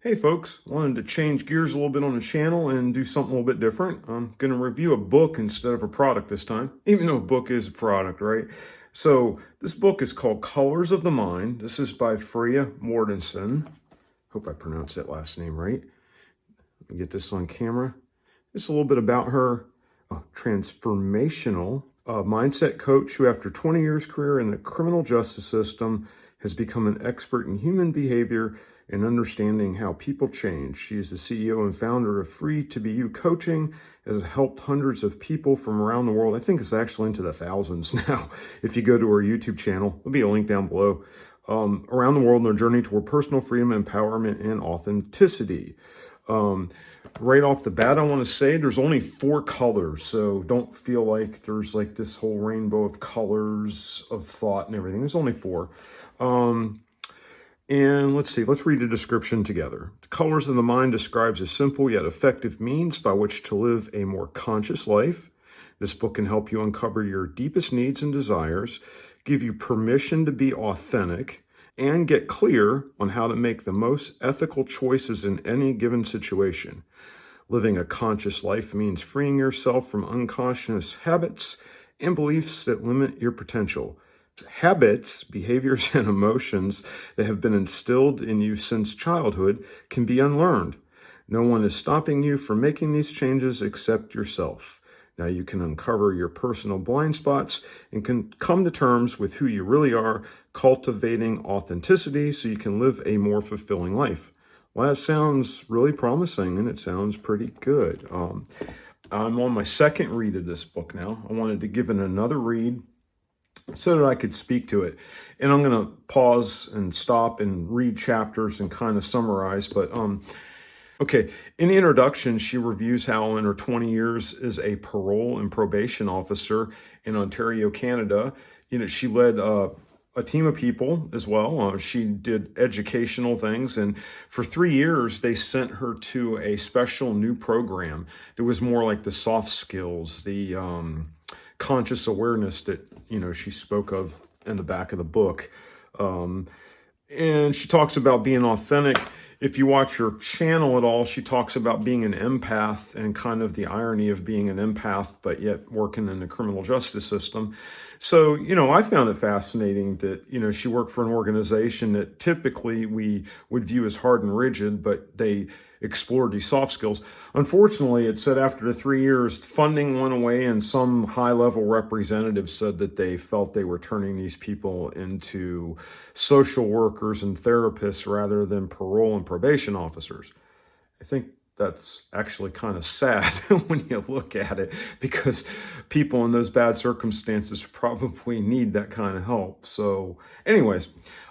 Hey folks, wanted to change gears a little bit on the channel and do something a little bit different. I'm going to review a book instead of a product this time, even though a book is a product, right? So this book is called Colors of the Mind. This is by Fraya Mortensen. Hope I pronounced that last name right. Let me get this on camera. Just a little bit about her. A transformational mindset coach who, after 20 years career in the criminal justice system, has become an expert in human behavior and understanding how people change. She is the CEO and founder of Free to Be You Coaching, has helped hundreds of people from around the world. I think it's actually into the thousands now. If you go to her YouTube channel, there'll be a link down below. Around the world in their journey toward personal freedom, empowerment, and authenticity. Right off the bat, I want to say there's only 4 colors, so don't feel like there's like this whole rainbow of colors of thought and everything. There's only 4. And let's read the description together. The Colors of the Mind describes a simple yet effective means by which to live a more conscious life. This book can help you uncover your deepest needs and desires, give you permission to be authentic, and get clear on how to make the most ethical choices in any given situation. Living a conscious life means freeing yourself from unconscious habits and beliefs that limit your potential. Habits, behaviors, and emotions that have been instilled in you since childhood can be unlearned. No one is stopping you from making these changes except yourself. Now you can uncover your personal blind spots and can come to terms with who you really are, cultivating authenticity so you can live a more fulfilling life. Well, that sounds really promising and it sounds pretty good. I'm on my second read of this book now. I wanted to give it another read so that I could speak to it. And I'm going to pause and stop and read chapters and kind of summarize. But okay, in the introduction, she reviews how in her 20 years as a parole and probation officer in Ontario, Canada, she led a team of people as well. She did educational things. And for 3 years, they sent her to a special new program that was more like the soft skills, the conscious awareness that, she spoke of in the back of the book. And she talks about being authentic. If you watch her channel at all, she talks about being an empath and kind of the irony of being an empath, but yet working in the criminal justice system. So, I found it fascinating that, she worked for an organization that typically we would view as hard and rigid, but they explored these soft skills. Unfortunately, it said after the 3 years, funding went away and some high-level representatives said that they felt they were turning these people into social workers and therapists rather than parole and probation officers. I think that's actually kind of sad when you look at it, because people in those bad circumstances probably need that kind of help. So anyways,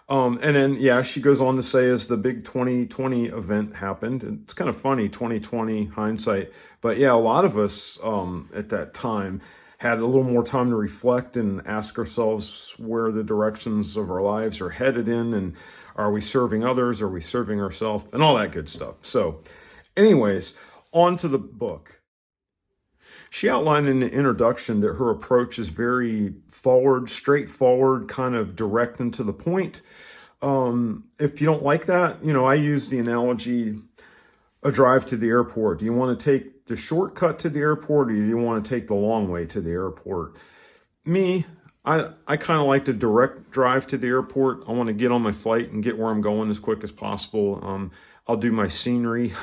and then, she goes on to say as the big 2020 event happened, it's kind of funny, 2020 hindsight, but a lot of us at that time had a little more time to reflect and ask ourselves where the directions of our lives are headed in, and are we serving others, are we serving ourselves, and all that good stuff. So anyways, on to the book. She outlined in the introduction that her approach is very straightforward, kind of direct and to the point. If you don't like that, I use the analogy, a drive to the airport. Do you want to take the shortcut to the airport, or do you want to take the long way to the airport? Me, I kind of like the direct drive to the airport. I want to get on my flight and get where I'm going as quick as possible. I'll do my scenery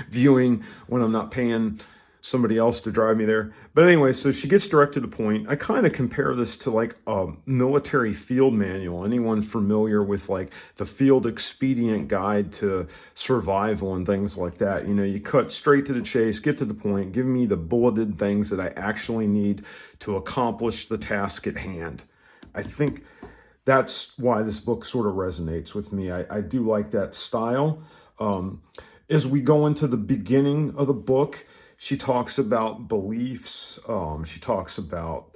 viewing when I'm not paying somebody else to drive me there. But anyway, so she gets direct to the point. I kind of compare this to like a military field manual. Anyone familiar with like the field expedient guide to survival and things like that? You cut straight to the chase, get to the point, give me the bulleted things that I actually need to accomplish the task at hand. I think that's why this book sort of resonates with me. I do like that style. As we go into the beginning of the book, she talks about beliefs. She talks about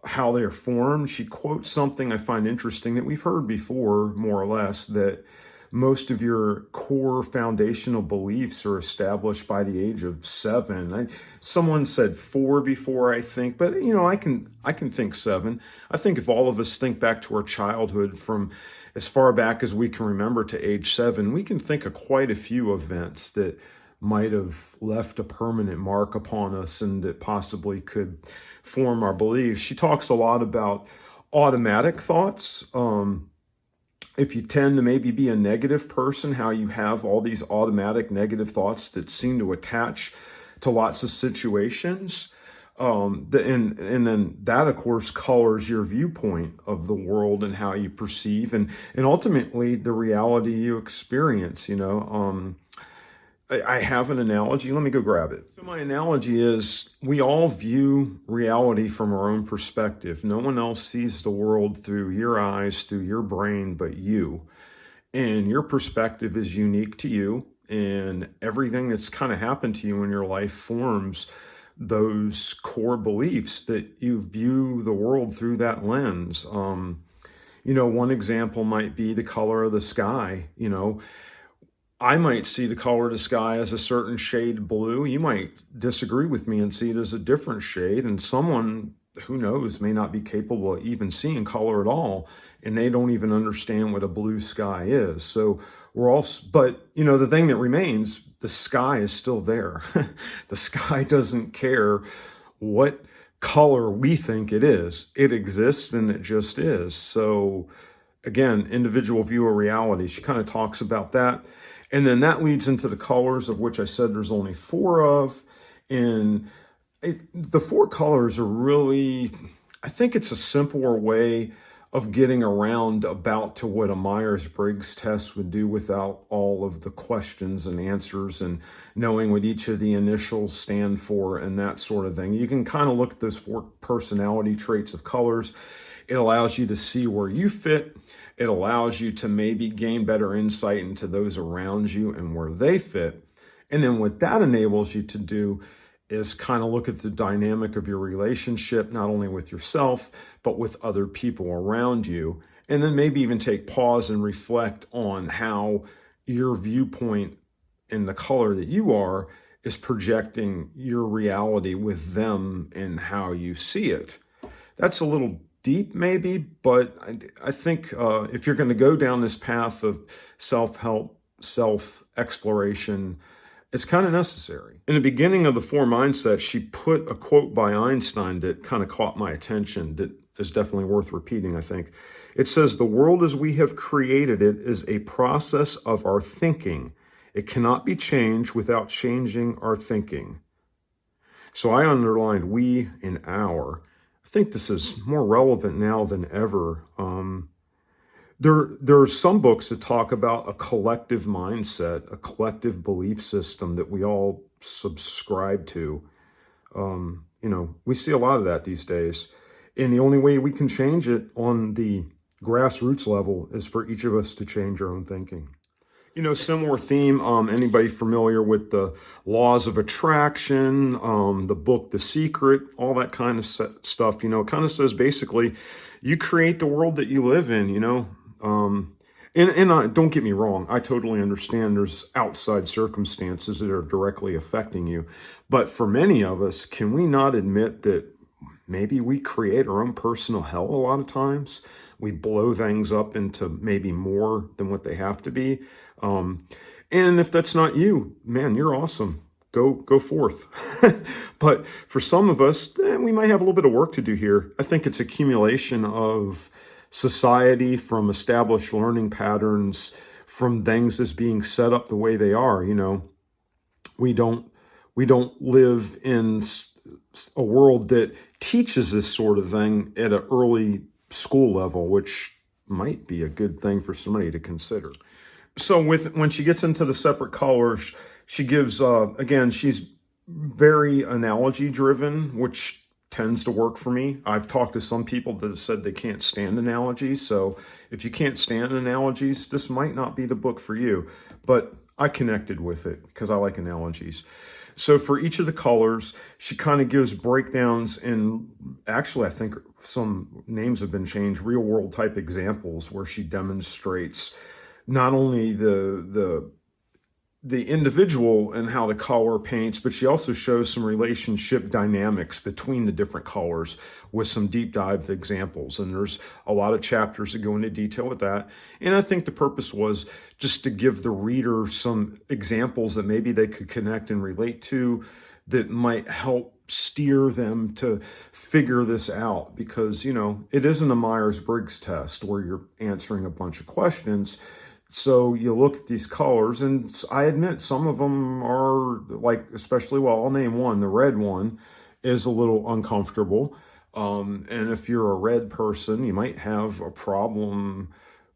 how they're formed. She quotes something I find interesting that we've heard before, more or less, that most of your core foundational beliefs are established by the age of 7. Someone said 4 before, I think, but I can think 7. I think if all of us think back to our childhood, from as far back as we can remember to age 7, we can think of quite a few events that might have left a permanent mark upon us and that possibly could form our beliefs. She talks a lot about automatic thoughts. If you tend to maybe be a negative person, how you have all these automatic negative thoughts that seem to attach to lots of situations. And then that, of course, colors your viewpoint of the world and how you perceive and ultimately the reality you experience, I have an analogy. Let me go grab it. So my analogy is we all view reality from our own perspective. No one else sees the world through your eyes, through your brain, but you. And your perspective is unique to you. And everything that's kind of happened to you in your life forms those core beliefs that you view the world through that lens. One example might be the color of the sky. I might see the color of the sky as a certain shade blue. You might disagree with me and see it as a different shade. And someone, who knows, may not be capable of even seeing color at all. And they don't even understand what a blue sky is. So but the thing that remains, the sky is still there. The sky doesn't care what color we think it is. It exists and it just is. So again, individual view of reality. She kind of talks about that. And then that leads into the colors, of which I said there's only 4 of. And the 4 colors are really, I think it's a simpler way of getting around about to what a Myers-Briggs test would do without all of the questions and answers and knowing what each of the initials stand for and that sort of thing. You can kind of look at those 4 personality traits of colors. It allows you to see where you fit. It allows you to maybe gain better insight into those around you and where they fit. And then what that enables you to do is kind of look at the dynamic of your relationship, not only with yourself, but with other people around you. And then maybe even take pause and reflect on how your viewpoint and the color that you are is projecting your reality with them and how you see it. That's a little deep maybe, but I think if you're going to go down this path of self-help, self-exploration, it's kind of necessary. In the beginning of the 4 Mindsets, she put a quote by Einstein that kind of caught my attention that is definitely worth repeating, I think. It says, "The world as we have created it is a process of our thinking. It cannot be changed without changing our thinking." So I underlined we and our. I think this is more relevant now than ever. There are some books that talk about a collective mindset, a collective belief system that we all subscribe to. We see a lot of that these days. And the only way we can change it on the grassroots level is for each of us to change our own thinking. Similar theme, anybody familiar with the laws of attraction, the book, The Secret, all that kind of stuff, it kind of says basically you create the world that you live in, and don't get me wrong. I totally understand there's outside circumstances that are directly affecting you. But for many of us, can we not admit that maybe we create our own personal hell a lot of times? We blow things up into maybe more than what they have to be. And if that's not you, man, you're awesome. Go forth. But for some of us, we might have a little bit of work to do here. I think it's accumulation of society, from established learning patterns, from things as being set up the way they are. We don't live in a world that teaches this sort of thing at an early school level, which might be a good thing for somebody to consider. So when she gets into the separate colors, she gives, again, she's very analogy driven, which tends to work for me. I've talked to some people that have said they can't stand analogies. So if you can't stand analogies, this might not be the book for you. But I connected with it because I like analogies. So for each of the colors, she kind of gives breakdowns, and actually I think some names have been changed, real world type examples where she demonstrates not only the the individual and how the color paints, but she also shows some relationship dynamics between the different colors with some deep dive examples. And there's a lot of chapters that go into detail with that. And I think the purpose was just to give the reader some examples that maybe they could connect and relate to, that might help steer them to figure this out. Because, you know, it isn't a Myers-Briggs test where you're answering a bunch of questions. So you look at these colors, and I admit some of them are like, especially, well, I'll name one. The red one is a little uncomfortable. And if you're a red person, you might have a problem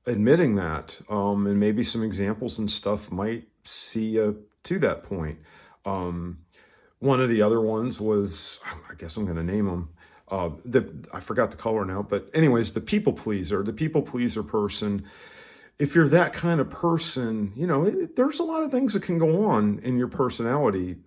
admitting that. And maybe some examples and stuff might see you to that point. One of the other ones was, I guess I'm going to name them. I forgot the color now, but anyways, the people pleaser person. If you're that kind of person, you know, there's a lot of things that can go on in your personality,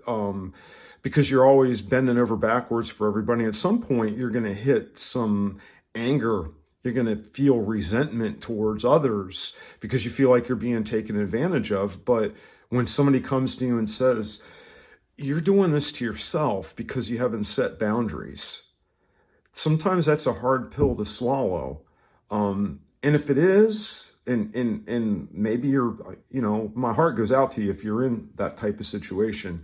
because you're always bending over backwards for everybody. At some point, you're going to hit some anger. You're going to feel resentment towards others because you feel like you're being taken advantage of. But when somebody comes to you and says, you're doing this to yourself because you haven't set boundaries, sometimes that's a hard pill to swallow. And if it is, and maybe you're, you know, my heart goes out to you if you're in that type of situation.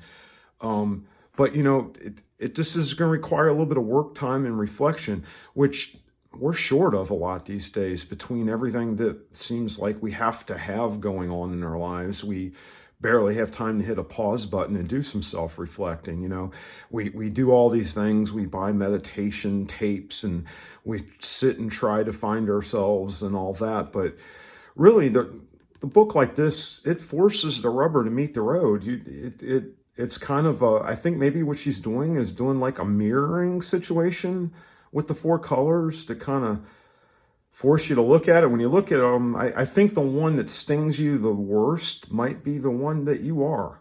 But, you know, it just is going to require a little bit of work time and reflection, which we're short of a lot these days between everything that seems like we have to have going on in our lives. We barely have time to hit a pause button and do some self-reflecting. You know, we do all these things. We buy meditation tapes and we sit and try to find ourselves and all that. But really, the book like this, it forces the rubber to meet the road. It's kind of I think maybe what she's doing is doing like a mirroring situation with the four colors to kind of force you to look at it. When you look at them, I think the one that stings you the worst might be the one that you are.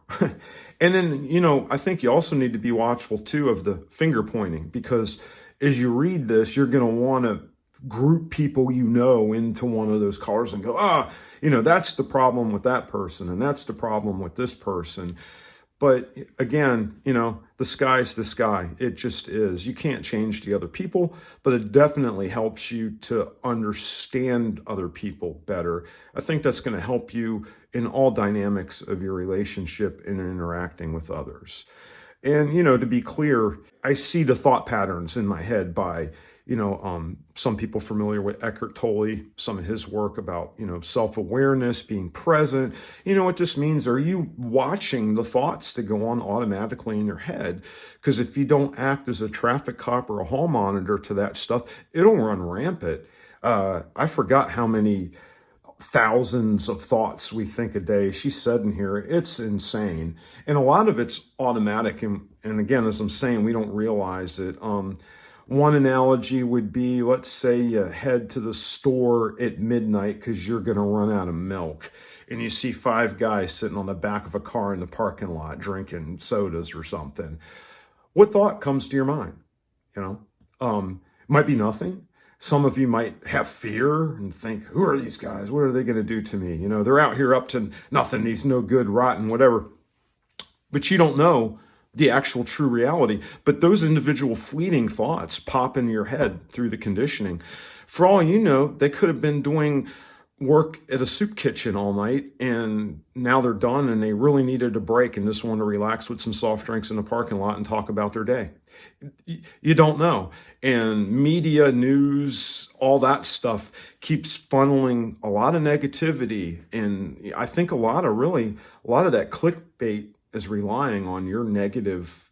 And then, you know, I think you also need to be watchful too of the finger pointing, because as you read this, you're going to want to group people you know into one of those colors and go, you know, that's the problem with that person, and that's the problem with this person. But again, you know, the sky's the sky. It just is. You can't change the other people, but it definitely helps you to understand other people better. I think that's going to help you in all dynamics of your relationship and interacting with others. And, you know, to be clear, I see the thought patterns in my head by, you know, some people familiar with Eckhart Tolle, some of his work about, you know, self-awareness, being present. You know what this means? Are you watching the thoughts that go on automatically in your head? Because if you don't act as a traffic cop or a hall monitor to that stuff, it'll run rampant. I forgot how many thousands of thoughts we think a day. She said in here, it's insane. And a lot of it's automatic. And again, as I'm saying, we don't realize it. One analogy would be, let's say you head to the store at midnight because you're going to run out of milk, and you see 5 guys sitting on the back of a car in the parking lot drinking sodas or something. What thought comes to your mind? You know, might be nothing. Some of you might have fear and think, who are these guys? What are they going to do to me? You know, they're out here up to nothing. These no good, rotten, whatever. But you don't know the actual true reality. But those individual fleeting thoughts pop in your head through the conditioning. For all you know, they could have been doing work at a soup kitchen all night, and now they're done and they really needed a break and just want to relax with some soft drinks in the parking lot and talk about their day. You don't know. And media, news, all that stuff keeps funneling a lot of negativity. And I think a lot of that clickbait is relying on your negative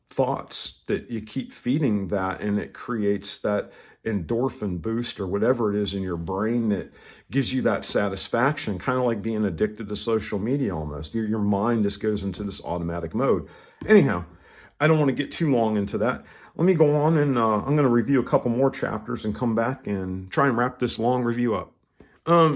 thoughts, that you keep feeding that, and it creates that endorphin boost or whatever it is in your brain that gives you that satisfaction, kind of like being addicted to social media almost. Your mind just goes into this automatic mode. Anyhow, I don't want to get too long into that. Let me go on, and I'm going to review a couple more chapters and come back and try and wrap this long review up.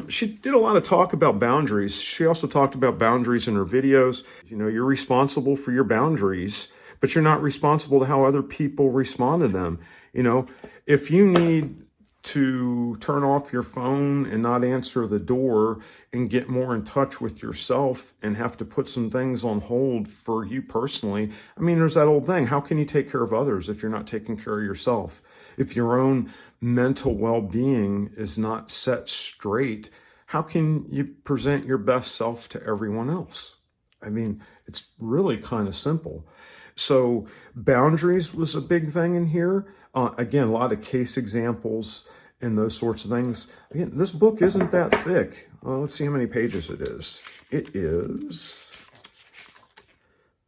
She did a lot of talk about boundaries. She also talked about boundaries in her videos. You know, you're responsible for your boundaries, but you're not responsible to how other people respond to them. You know, if you need to turn off your phone and not answer the door and get more in touch with yourself and have to put some things on hold for you personally. I mean, there's that old thing. How can you take care of others if you're not taking care of yourself? If your own mental well-being is not set straight, how can you present your best self to everyone else? I mean, it's really kind of simple. So boundaries was a big thing in here. Again, a lot of case examples and those sorts of things. Again, this book isn't that thick. Let's see how many pages it is. It is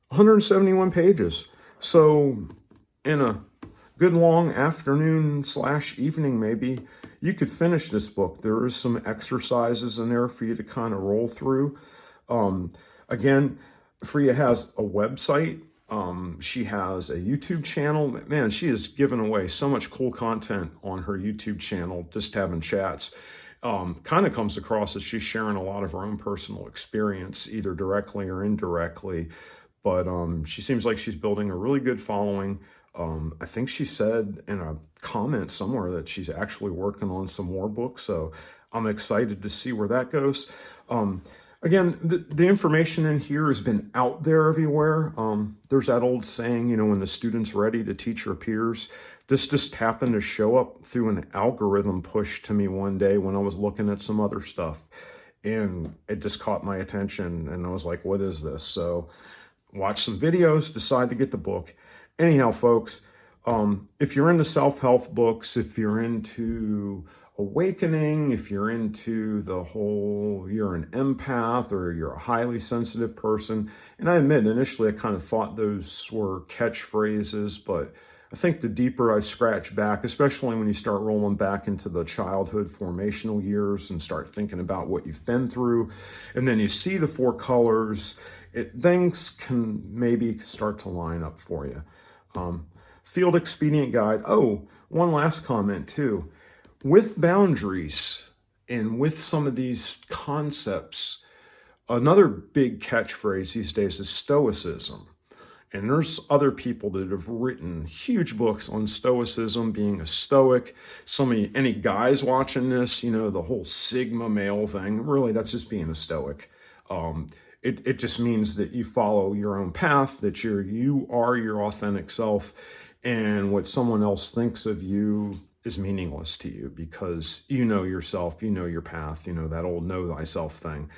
171 pages. So in a good long afternoon / evening, maybe, you could finish this book. There is some exercises in there for you to kind of roll through. Again, Fraya has a website. She has a YouTube channel. Man, she has given away so much cool content on her YouTube channel, just having chats. Kind of comes across as she's sharing a lot of her own personal experience, either directly or indirectly. But she seems like she's building a really good following. I think she said in a comment somewhere that she's actually working on some more books. So I'm excited to see where that goes. Again, the information in here has been out there everywhere. There's that old saying, you know, when the student's ready to teach her peers. This just happened to show up through an algorithm push to me one day when I was looking at some other stuff. And it just caught my attention. And I was like, what is this? So watch some videos, decide to get the book. Anyhow, folks, if you're into self-help books, if you're into awakening, if you're into the whole, you're an empath or you're a highly sensitive person, and I admit initially I kind of thought those were catchphrases, but I think the deeper I scratch back, especially when you start rolling back into the childhood formational years and start thinking about what you've been through, and then you see the 4 colors, things can maybe start to line up for you. Field Expedient Guide. Oh, one last comment too. With boundaries and with some of these concepts, another big catchphrase these days is stoicism. And there's other people that have written huge books on stoicism, being a stoic. Any guys watching this, you know, the whole Sigma male thing, really that's just being a stoic. It just means that you follow your own path, that you are your authentic self, and what someone else thinks of you is meaningless to you because you know yourself, you know your path, you know, that old know thyself thing.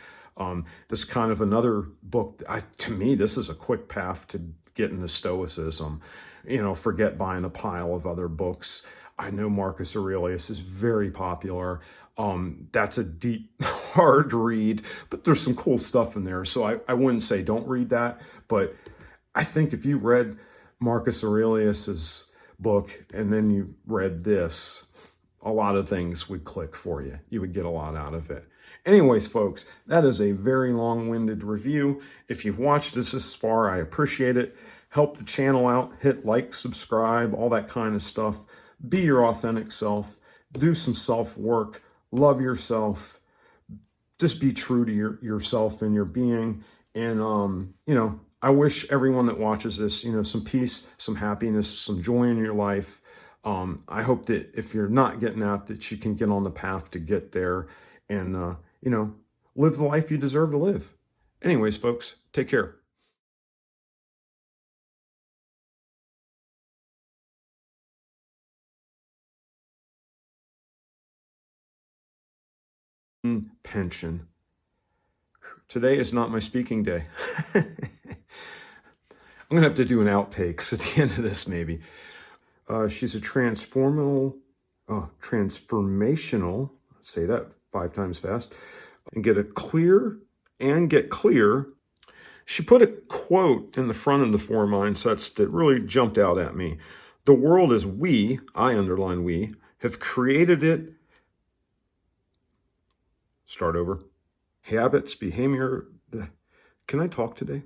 This kind of another book, to me, this is a quick path to get into stoicism. You know, forget buying a pile of other books. I know Marcus Aurelius is very popular. That's a deep, hard read, but there's some cool stuff in there. So I wouldn't say don't read that, but I think if you read Marcus Aurelius's book and then you read this, a lot of things would click for you. You would get a lot out of it. Anyways, folks, that is a very long-winded review. If you've watched this far, I appreciate it. Help the channel out, hit like, subscribe, all that kind of stuff. Be your authentic self. Do some self-work. Love yourself. Just be true to yourself and your being. And, you know, I wish everyone that watches this, you know, some peace, some happiness, some joy in your life. I hope that if you're not getting out, that you can get on the path to get there and, you know, live the life you deserve to live. Anyways, folks, take care. Pension. Today is not my speaking day. I'm going to have to do an outtakes at the end of this, maybe. She's a transformational, say that 5 times fast, and get clear. She put a quote in the front of the 4 mindsets that really jumped out at me. The world as we, I underline we, have created it. Start over. Habits, behavior. Can I talk today?